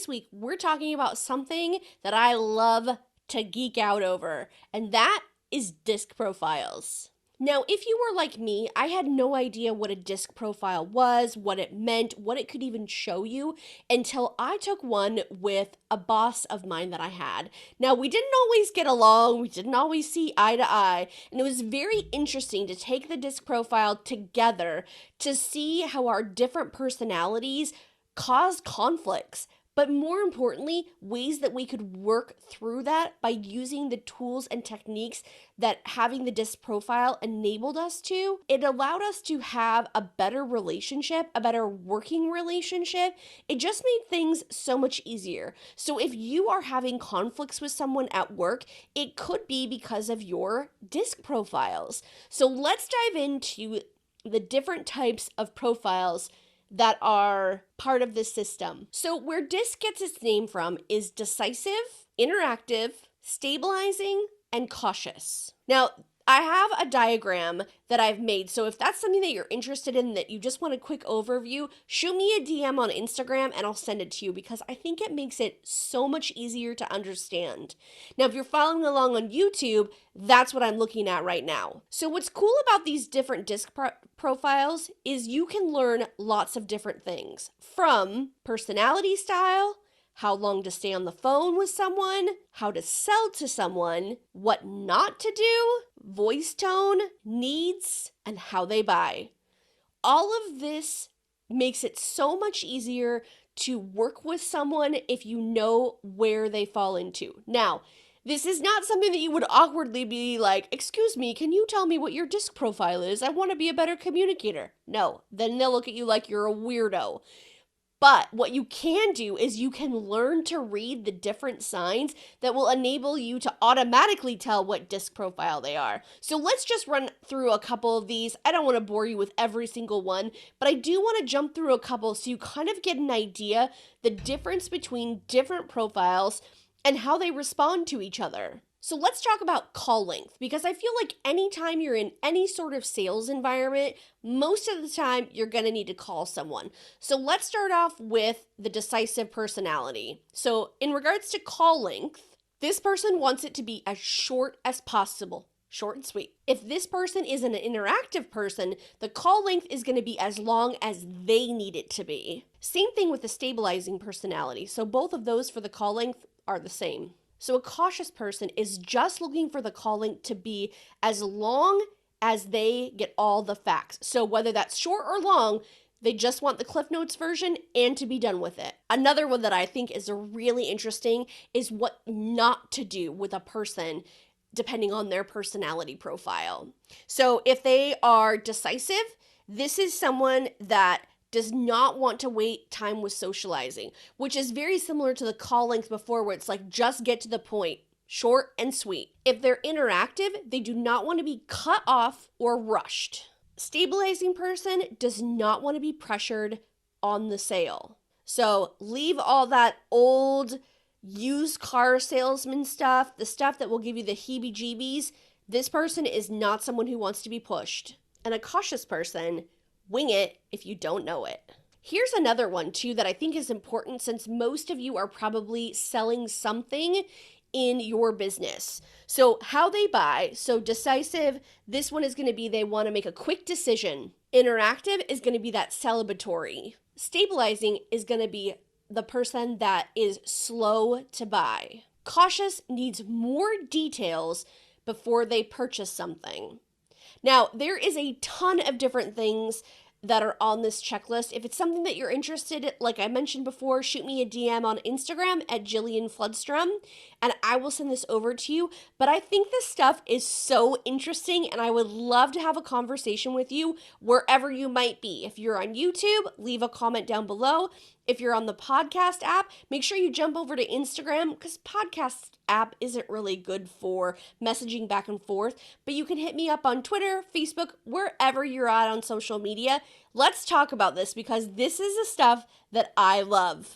this week we're talking about something that I love to geek out over, and that is disc profiles. Now, if you were like me, I had no idea what a disc profile was, what it meant, what it could even show you until I took one with a boss of mine that I had. Now, we didn't always get along, we didn't always see eye to eye, and it was very interesting to take the disc profile together to see how our different personalities caused conflicts. But more importantly, ways that we could work through that by using the tools and techniques that having the disc profile enabled us to. It allowed us to have a better relationship, a better working relationship. It just made things so much easier. So if you are having conflicts with someone at work, it could be because of your disc profiles. So let's dive into the different types of profiles that are part of this system. So where DISC gets its name from is decisive, interactive, stabilizing, and cautious. Now, I have a diagram that I've made, so if that's something that you're interested in, that you just want a quick overview, shoot me a DM on Instagram and I'll send it to you because I think it makes it so much easier to understand. Now, if you're following along on YouTube, that's what I'm looking at right now. So what's cool about these different disc profiles is you can learn lots of different things, from personality style, how long to stay on the phone with someone, how to sell to someone, what not to do, voice tone, needs, and how they buy. All of this makes it so much easier to work with someone if you know where they fall into. Now, this is not something that you would awkwardly be like, excuse me, can you tell me what your disc profile is? I want to be a better communicator. No, then they'll look at you like you're a weirdo. But what you can do is you can learn to read the different signs that will enable you to automatically tell what disc profile they are. So let's just run through a couple of these. I don't want to bore you with every single one, but I do want to jump through a couple so you kind of get an idea the difference between different profiles and how they respond to each other. So let's talk about call length, because I feel like anytime you're in any sort of sales environment, most of the time you're going to need to call someone. So let's start off with the decisive personality. So in regards to call length, this person wants it to be as short as possible. Short and sweet. If this person is an interactive person, the call length is going to be as long as they need it to be. Same thing with the stabilizing personality. So both of those for the call length are the same. So a cautious person is just looking for the call length to be as long as they get all the facts. So whether that's short or long, they just want the Cliff Notes version and to be done with it. Another one that I think is really interesting is what not to do with a person depending on their personality profile. So if they are decisive, this is someone that does not want to wait time with socializing, which is very similar to the call length before, where it's like, just get to the point, short and sweet. If they're interactive, they do not want to be cut off or rushed. Stabilizing person does not want to be pressured on the sale. So leave all that old used car salesman stuff, the stuff that will give you the heebie-jeebies. This person is not someone who wants to be pushed. And a cautious person, wing it if you don't know it. Here's another one too that I think is important, since most of you are probably selling something in your business. So how they buy. So decisive, this one is going to be they want to make a quick decision. Interactive is going to be that celebratory. Stabilizing is going to be the person that is slow to buy. Cautious needs more details before they purchase something. Now, there is a ton of different things that are on this checklist. If it's something that you're interested in, like I mentioned before, shoot me a DM on Instagram at Jillian Flodstrom, and I will send this over to you. But I think this stuff is so interesting, and I would love to have a conversation with you wherever you might be. If you're on YouTube, leave a comment down below. If you're on the podcast app, make sure you jump over to Instagram, because podcast app isn't really good for messaging back and forth, but you can hit me up on Twitter, Facebook, wherever you're at on social media. Let's talk about this, because this is the stuff that I love.